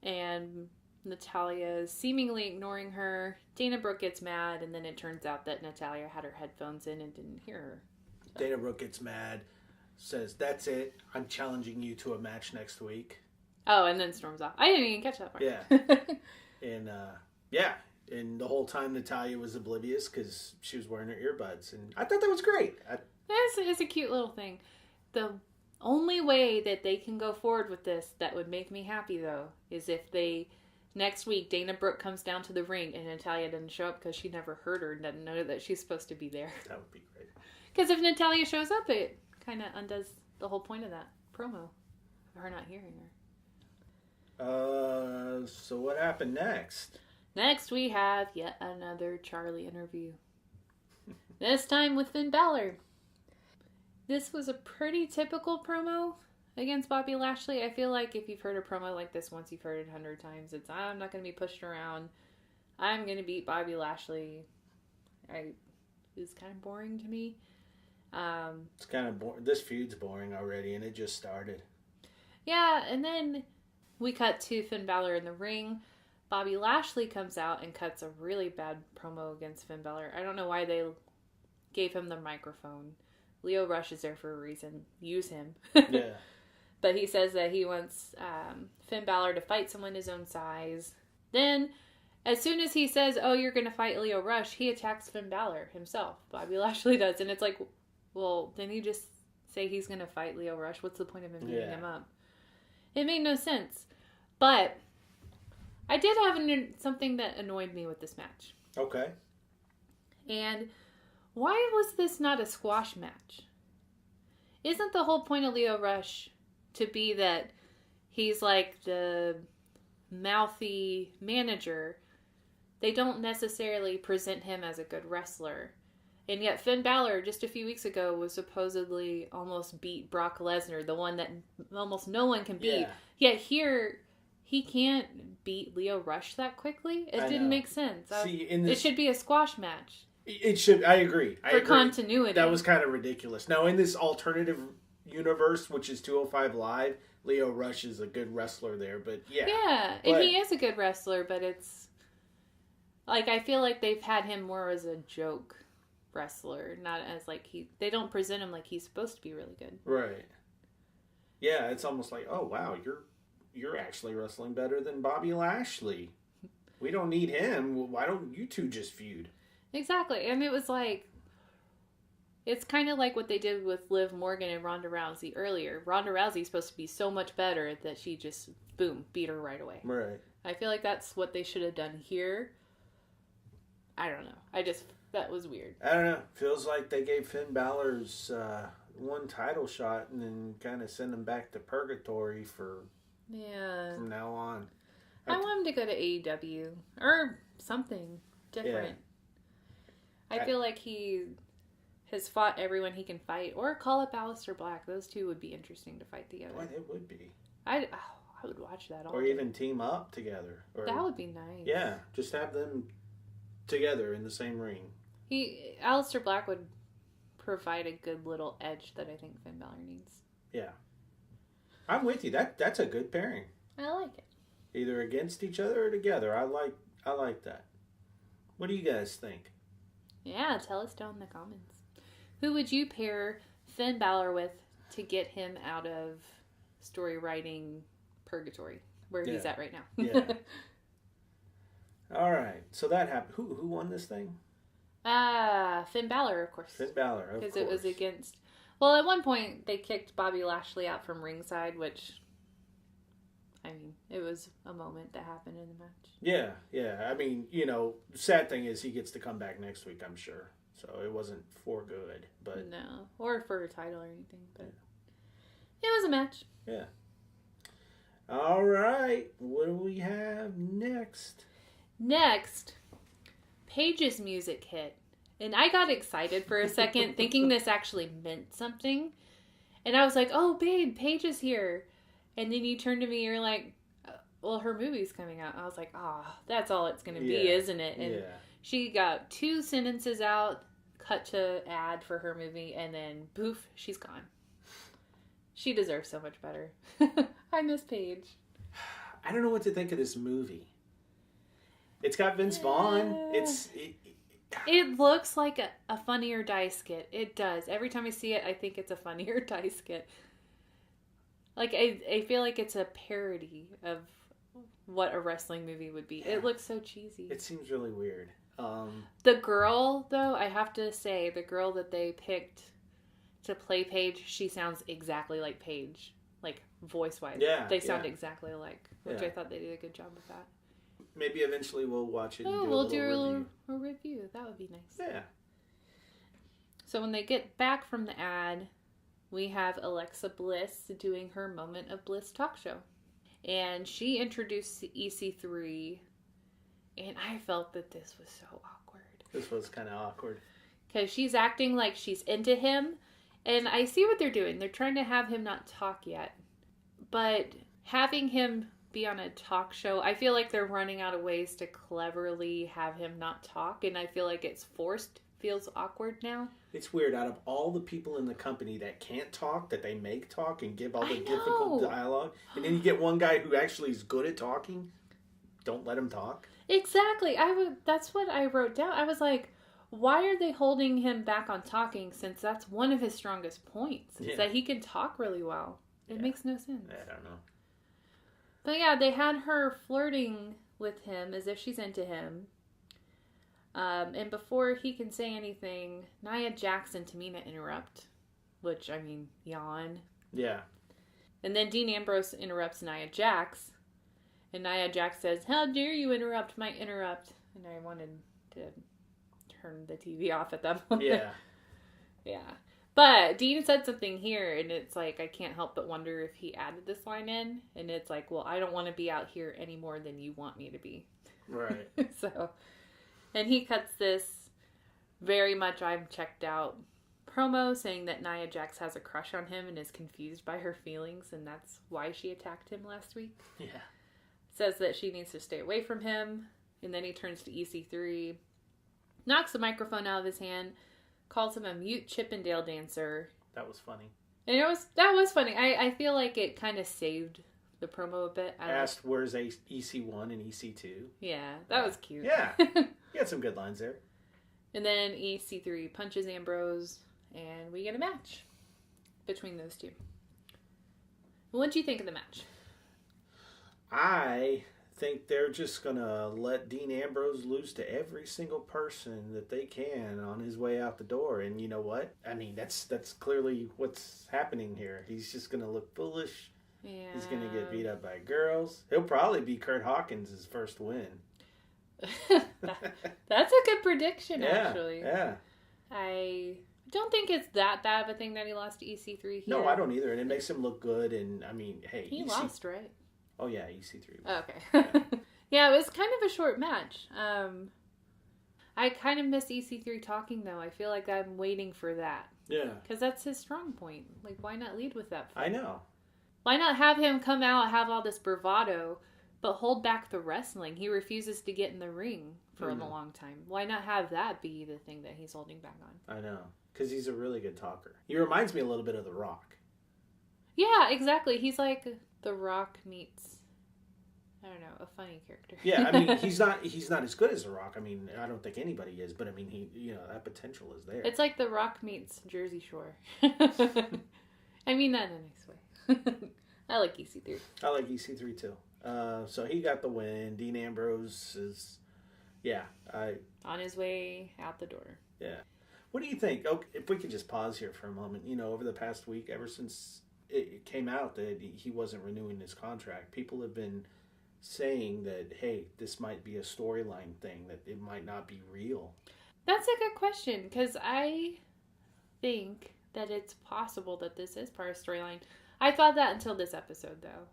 And Natalya is seemingly ignoring her. Dana Brooke gets mad, and then it turns out that Natalya had her headphones in and didn't hear her. So. Dana Brooke gets mad, says, "That's it. I'm challenging you to a match next week." Oh, and then storms off. I didn't even catch that part. Yeah. And the whole time Natalya was oblivious because she was wearing her earbuds. And I thought that was great. It's a cute little thing. The only way that they can go forward with this that would make me happy, though, is if next week, Dana Brooke comes down to the ring and Natalya doesn't show up because she never heard her and doesn't know that she's supposed to be there. That would be great. Because if Natalya shows up, it kind of undoes the whole point of that. promo of her not hearing her. So what happened next? Next, we have yet another Charlie interview. This time with Finn Balor. This was a pretty typical promo against Bobby Lashley. I feel like if you've heard a promo like this once, you've heard it 100 times. It's, I'm not going to be pushed around. I'm going to beat Bobby Lashley. It was kind of boring to me. It's kind of boring. This feud's boring already, and it just started. Yeah, and then we cut to Finn Balor in the ring. Bobby Lashley comes out and cuts a really bad promo against Finn Balor. I don't know why they gave him the microphone. Leo Rush is there for a reason. Use him. Yeah. But he says that he wants Finn Balor to fight someone his own size. Then, as soon as he says, oh, you're going to fight Leo Rush, he attacks Finn Balor himself. Bobby Lashley does. And it's like, well, then you just say he's going to fight Leo Rush. What's the point of him beating him up? It made no sense. But I did have something that annoyed me with this match. Okay. And why was this not a squash match? Isn't the whole point of Leo Rush to be that he's like the mouthy manager? They don't necessarily present him as a good wrestler. And yet Finn Balor, just a few weeks ago, was supposedly almost beat Brock Lesnar, the one that almost no one can beat. Yeah. Yet here, he can't beat Leo Rush that quickly. It didn't make sense. It should be a squash match. It should. I agree. For continuity. That was kind of ridiculous. Now, in this alternative universe, which is 205 Live, Leo Rush is a good wrestler there. But yeah. Yeah, and he is a good wrestler, but it's... like, I feel like they've had him more as a joke wrestler, not as like they don't present him like he's supposed to be really good. Right. Yeah, it's almost like, oh wow, you're actually wrestling better than Bobby Lashley. We don't need him. Why don't you two just feud? Exactly. And it was like, it's kind of like what they did with Liv Morgan and Ronda Rousey earlier. Ronda Rousey's supposed to be so much better that she just, boom, beat her right away. Right. I feel like that's what they should have done here. I don't know. That was weird. I don't know. Feels like they gave Finn Balor's one title shot and then kind of send him back to purgatory from now on. I want him to go to AEW or something different. Yeah. I feel like he has fought everyone he can fight, or call up Aleister Black. Those two would be interesting to fight together. Boy, it would be. I would watch that all Or day. even team up together. That would be nice. Yeah, just have them together in the same ring. Aleister Black would provide a good little edge that I think Finn Balor needs. Yeah. I'm with you. That's a good pairing. I like it. Either against each other or together. I like that. What do you guys think? Yeah, tell us down in the comments. Who would you pair Finn Balor with to get him out of story writing purgatory, where he's at right now? Yeah. All right. So that happened. Who won this thing? Finn Balor, of course. Finn Balor, of course. Because it was against... Well, at one point, they kicked Bobby Lashley out from ringside, which... I mean, it was a moment that happened in the match. Yeah. I mean, sad thing is he gets to come back next week, I'm sure. So it wasn't for good, but... No, or for a title or anything, but... It was a match. Yeah. All right. What do we have next? Next, Paige's music hit. And I got excited for a second, thinking this actually meant something. And I was like, oh, babe, Paige is here. And then you turned to me, you're like, well, her movie's coming out. I was like, that's all it's going to be, isn't it? And she got 2 sentences out, cut to ad for her movie, and then, poof, she's gone. She deserves so much better. I miss Paige. I don't know what to think of this movie. It's got Vince Vaughn. It looks like a Funny or Die skit. It does. Every time I see it, I think it's a Funny or Die skit. Like, I feel like it's a parody of what a wrestling movie would be. It looks so cheesy. It seems really weird. The girl, though, I have to say, the girl that they picked to play Paige, she sounds exactly like Paige. Like, voice-wise. Yeah. They sound exactly alike, which I thought they did a good job with that. Maybe eventually we'll watch it and we'll do a review. That would be nice. Yeah. So when they get back from the ad, we have Alexa Bliss doing her Moment of Bliss talk show. And she introduced EC3, and I felt that this was so awkward. This was kind of awkward. Because she's acting like she's into him, and I see what they're doing. They're trying to have him not talk yet. But having him be on a talk show, I feel like they're running out of ways to cleverly have him not talk, and I feel like it's forced. Feels awkward now. It's weird. Out of all the people in the company that can't talk, that they make talk and give all the difficult dialogue, and then you get one guy who actually is good at talking, don't let him talk. Exactly. That's what I wrote down. I was like, why are they holding him back on talking, since that's one of his strongest points, is that he can talk really well. It makes no sense. I don't know. But yeah, they had her flirting with him as if she's into him. And before he can say anything, Nia Jax and Tamina interrupt. Which, I mean, yawn. Yeah. And then Dean Ambrose interrupts Nia Jax. And Nia Jax says, "How dare you interrupt my interrupt?" And I wanted to turn the TV off at that moment. Yeah. Yeah. But Dean said something here, and it's like, I can't help but wonder if he added this line in. And it's like, well, I don't want to be out here any more than you want me to be. Right. So, and he cuts this very much I'm checked out promo saying that Nia Jax has a crush on him and is confused by her feelings, and that's why she attacked him last week. Yeah. Says that she needs to stay away from him, and then he turns to EC3, knocks the microphone out of his hand, calls him a mute Chippendale dancer. That was funny. And that was funny. I feel like it kind of saved the promo a bit. Asked where's EC1 and EC2. Yeah, that was cute. Yeah. You had some good lines there. And then EC3 punches Ambrose, and we get a match between those two. What did you think of the match? I think they're just going to let Dean Ambrose lose to every single person that they can on his way out the door. And you know what? I mean, that's clearly what's happening here. He's just going to look foolish. Yeah. He's going to get beat up by girls. He'll probably be Kurt Hawkins' first win. That's a good prediction, actually. Yeah. I don't think it's that bad of a thing that he lost to EC3 here. No, I don't either. And it makes him look good. And, I mean, hey. He lost, right? Oh, yeah, EC3. Okay. Yeah, it was kind of a short match. I kind of miss EC3 talking, though. I feel like I'm waiting for that. Yeah. Because that's his strong point. Like, why not lead with that? I know. Why not have him come out, have all this bravado, but hold back the wrestling? He refuses to get in the ring for a long time. Why not have that be the thing that he's holding back on? I know. Because he's a really good talker. He reminds me a little bit of The Rock. Yeah, exactly. He's like The Rock meets, I don't know, a funny character. Yeah, I mean, he's not as good as The Rock. I mean, I don't think anybody is, but I mean, that potential is there. It's like The Rock meets Jersey Shore. I mean that in a nice way. I like EC3. I like EC3 too. So he got the win. Dean Ambrose is, on his way out the door. Yeah. What do you think? Okay, if we could just pause here for a moment. Over the past week, ever since it came out that he wasn't renewing his contract, people have been saying that, hey, this might be a storyline thing, that it might not be real. That's a good question, because I think that it's possible that this is part of storyline. I thought that until this episode, though.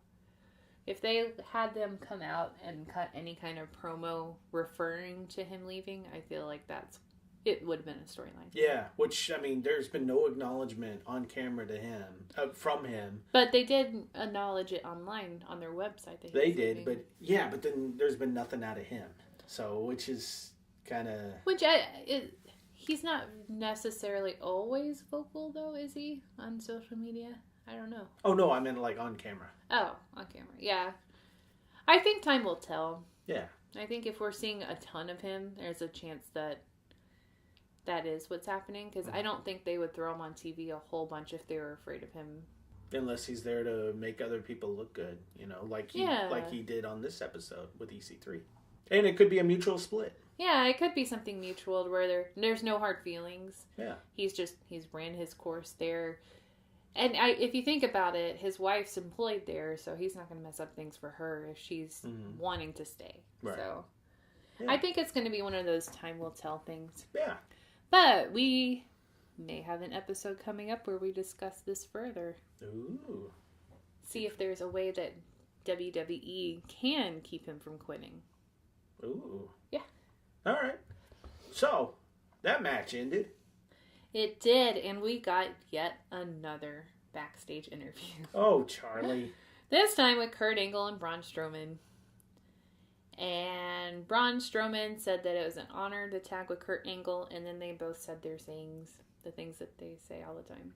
If they had them come out and cut any kind of promo referring to him leaving, I feel like it would have been a storyline. Yeah, which, I mean, there's been no acknowledgement on camera to him, from him. But they did acknowledge it online on their website. They did, but then there's been nothing out of him. So, which is kind of... He's not necessarily always vocal, though, is he? On social media? I don't know. Oh, no, I meant like on camera. Oh, on camera. Yeah. I think time will tell. Yeah. I think if we're seeing a ton of him, there's a chance that is what's happening. Because I don't think they would throw him on TV a whole bunch if they were afraid of him. Unless he's there to make other people look good, like he did on this episode with EC3. And it could be a mutual split. Yeah, it could be something mutual where there's no hard feelings. Yeah. He's ran his course there. And if you think about it, his wife's employed there, so he's not going to mess up things for her if she's wanting to stay. Right. So I think it's going to be one of those time will tell things. Yeah. But we may have an episode coming up where we discuss this further. Ooh. See if there's a way that WWE can keep him from quitting. Ooh. Yeah. All right. So, that match ended. It did, and we got yet another backstage interview. Oh, Charlie. This time with Kurt Angle and Braun Strowman. And Braun Strowman said that it was an honor to tag with Kurt Angle, and then they both said their sayings, the things that they say all the time.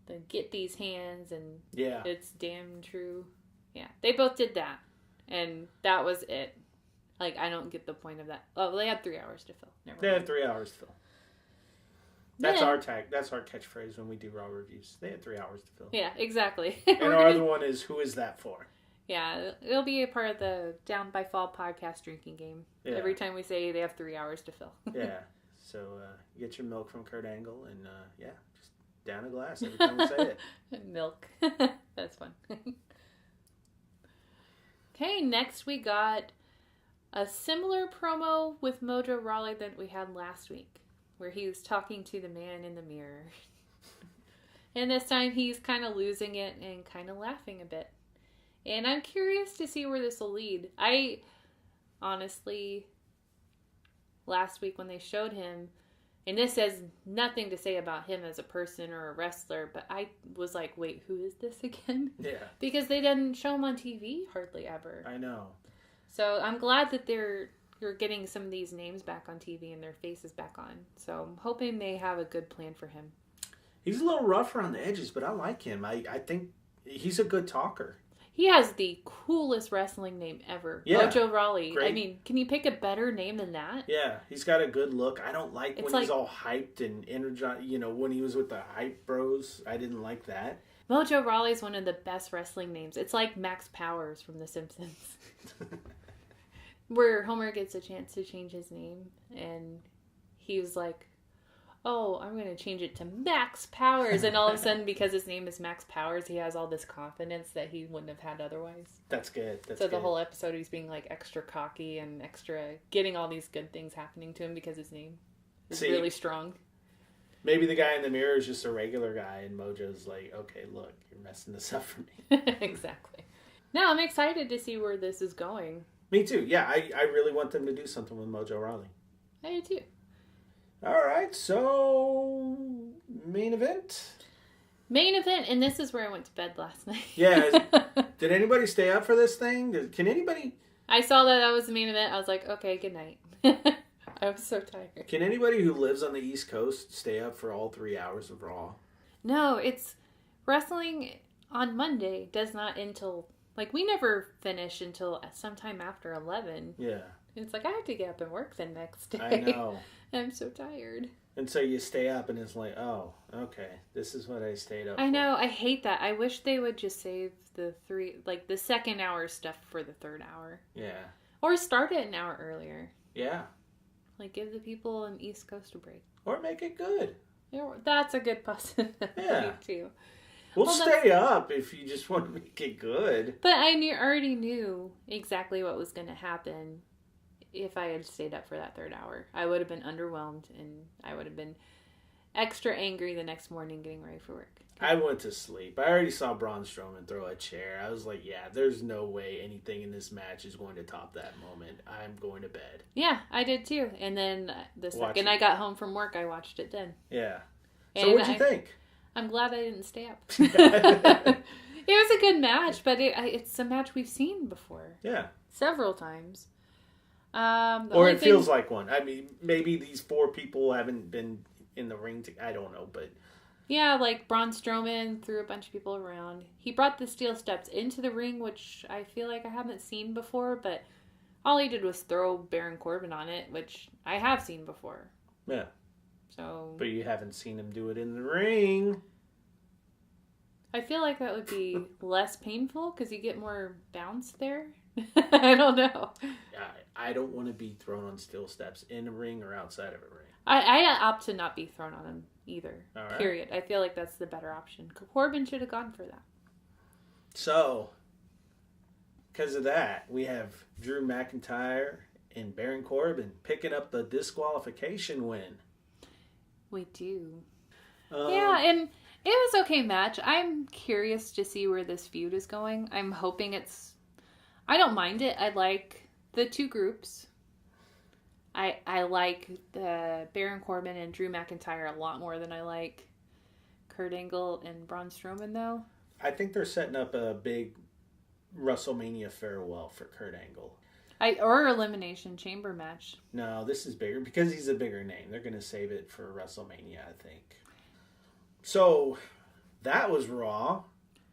The get these hands, and it's damn true. Yeah, they both did that, and that was it. Like, I don't get the point of that. Oh, they had 3 hours to fill. They had 3 hours to fill. That's our tag. That's our catchphrase when we do Raw reviews. They had 3 hours to fill. Yeah, exactly. And our other one is, who is that for? Yeah, it'll be a part of the Down by Fall podcast drinking game. Yeah. Every time we say they have 3 hours to fill. Yeah. So get your milk from Kurt Angle and just down a glass every time we say it. Milk. That's fun. Okay, next we got a similar promo with Mojo Rawley that we had last week, where he was talking to the man in the mirror. And this time he's kind of losing it and kind of laughing a bit. And I'm curious to see where this will lead. I honestly, last week when they showed him, and this has nothing to say about him as a person or a wrestler, but I was like, wait, who is this again? Yeah. Because they didn't show him on TV hardly ever. I know. So I'm glad that you're getting some of these names back on TV and their faces back on. So I'm hoping they have a good plan for him. He's a little rough around the edges, but I like him. I think he's a good talker. He has the coolest wrestling name ever. Yeah. Mojo Rawley. Great. I mean, can you pick a better name than that? Yeah, he's got a good look. I don't like when he's all hyped and energized. You know, when he was with the Hype Bros, I didn't like that. Mojo Rawley is one of the best wrestling names. It's like Max Powers from The Simpsons. Where Homer gets a chance to change his name, and he was like, oh, I'm going to change it to Max Powers. And all of a sudden, because his name is Max Powers, he has all this confidence that he wouldn't have had otherwise. That's good. So the whole episode, he's being like extra cocky and extra getting all these good things happening to him because his name is really strong. Maybe the guy in the mirror is just a regular guy, and Mojo's like, okay, look, you're messing this up for me. Exactly. Now, I'm excited to see where this is going. Me too. Yeah, I really want them to do something with Mojo Rawley. I do too. All right, so main event. Main event, and this is where I went to bed last night. Yeah. Did anybody stay up for this thing? Can anybody? I saw that was the main event. I was like, okay, good night. I was so tired. Can anybody who lives on the East Coast stay up for all 3 hours of Raw? No, it's wrestling on Monday does not end till, like, we never finish until sometime after 11. Yeah. It's like, I have to get up and work the next day. I know. I'm so tired. And so you stay up and it's like, oh, okay, this is what I stayed up for. I know, I hate that. I wish they would just save the second hour stuff for the third hour. Yeah. Or start it an hour earlier. Yeah. Like, give the people on the East Coast a break. Or make it good. Yeah, that's a good possibility, too. We'll stay up if you just want to make it good. But I already knew exactly what was going to happen if I had stayed up for that third hour. I would have been underwhelmed, and I would have been extra angry the next morning getting ready for work. I went to sleep. I already saw Braun Strowman throw a chair. I was like, yeah, there's no way anything in this match is going to top that moment. I'm going to bed. Yeah, I did too. And then the second I got home from work, I watched it then. Yeah. So what'd you think? I'm glad I didn't stay up. It was a good match, but it's a match we've seen before. Yeah. Several times. Or it feels like one. I mean, maybe these 4 people haven't been in the ring. I don't know, but... Yeah, like Braun Strowman threw a bunch of people around. He brought the steel steps into the ring, which I feel like I haven't seen before, but all he did was throw Baron Corbin on it, which I have seen before. Yeah. So... But you haven't seen him do it in the ring. I feel like that would be less painful because you get more bounce there. I don't know. I don't want to be thrown on steel steps in a ring or outside of a ring. I opt to not be thrown on him either. All right. Period. I feel like that's the better option. Corbin should have gone for that. So, because of that, we have Drew McIntyre and Baron Corbin picking up the disqualification win. We do. Yeah, and it was okay match. I'm curious to see where this feud is going. I'm hoping it's... I don't mind it. I like the two groups. I like the Baron Corbin and Drew McIntyre a lot more than I like Kurt Angle and Braun Strowman, though. I think they're setting up a big WrestleMania farewell for Kurt Angle. Or Elimination Chamber match. No, this is bigger because he's a bigger name. They're going to save it for WrestleMania, I think. So, that was Raw.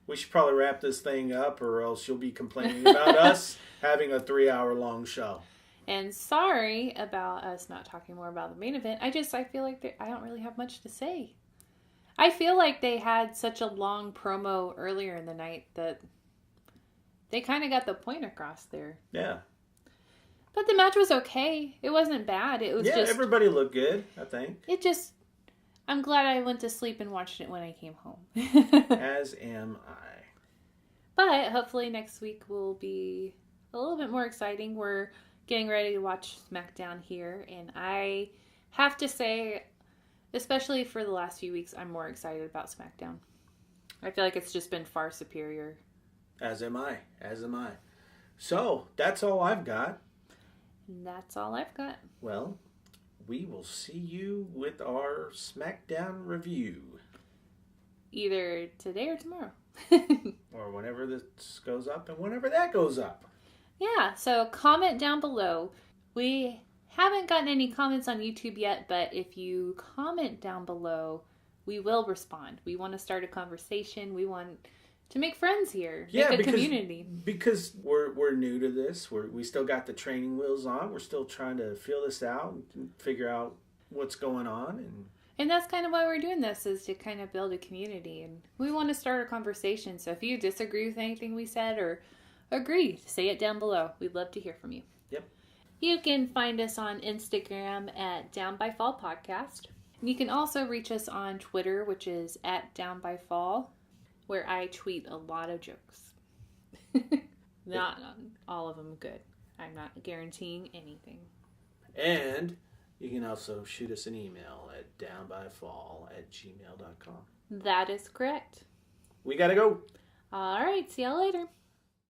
We should probably wrap this thing up or else you'll be complaining about us having a 3-hour-long show. And sorry about us not talking more about the main event. I feel like I don't really have much to say. I feel like they had such a long promo earlier in the night that they kind of got the point across there. Yeah. But the match was okay. It wasn't bad. It was just... everybody looked good, I think. I'm glad I went to sleep and watched it when I came home. As am I. But hopefully next week will be a little bit more exciting. We're getting ready to watch SmackDown here. And I have to say, especially for the last few weeks, I'm more excited about SmackDown. I feel like it's just been far superior. As am I. So, that's all I've got. And that's all I've got. Well, we will see you with our SmackDown review. Either today or tomorrow. Or whenever this goes up and whenever that goes up. Yeah, so comment down below. We haven't gotten any comments on YouTube yet, but if you comment down below, we will respond. We want to start a conversation. We want to make friends here. Make a community. Because we're new to this. We still got the training wheels on. We're still trying to feel this out and figure out what's going on. And that's kind of why we're doing this, is to kind of build a community. And we want to start a conversation. So if you disagree with anything we said or agree, say it down below. We'd love to hear from you. Yep. You can find us on Instagram at downbyfall podcast. And you can also reach us on Twitter, which is at downbyfall, where I tweet a lot of jokes. Not all of them good. I'm not guaranteeing anything. And you can also shoot us an email at downbyfall@gmail.com. That is correct. We gotta go. All right. See y'all later.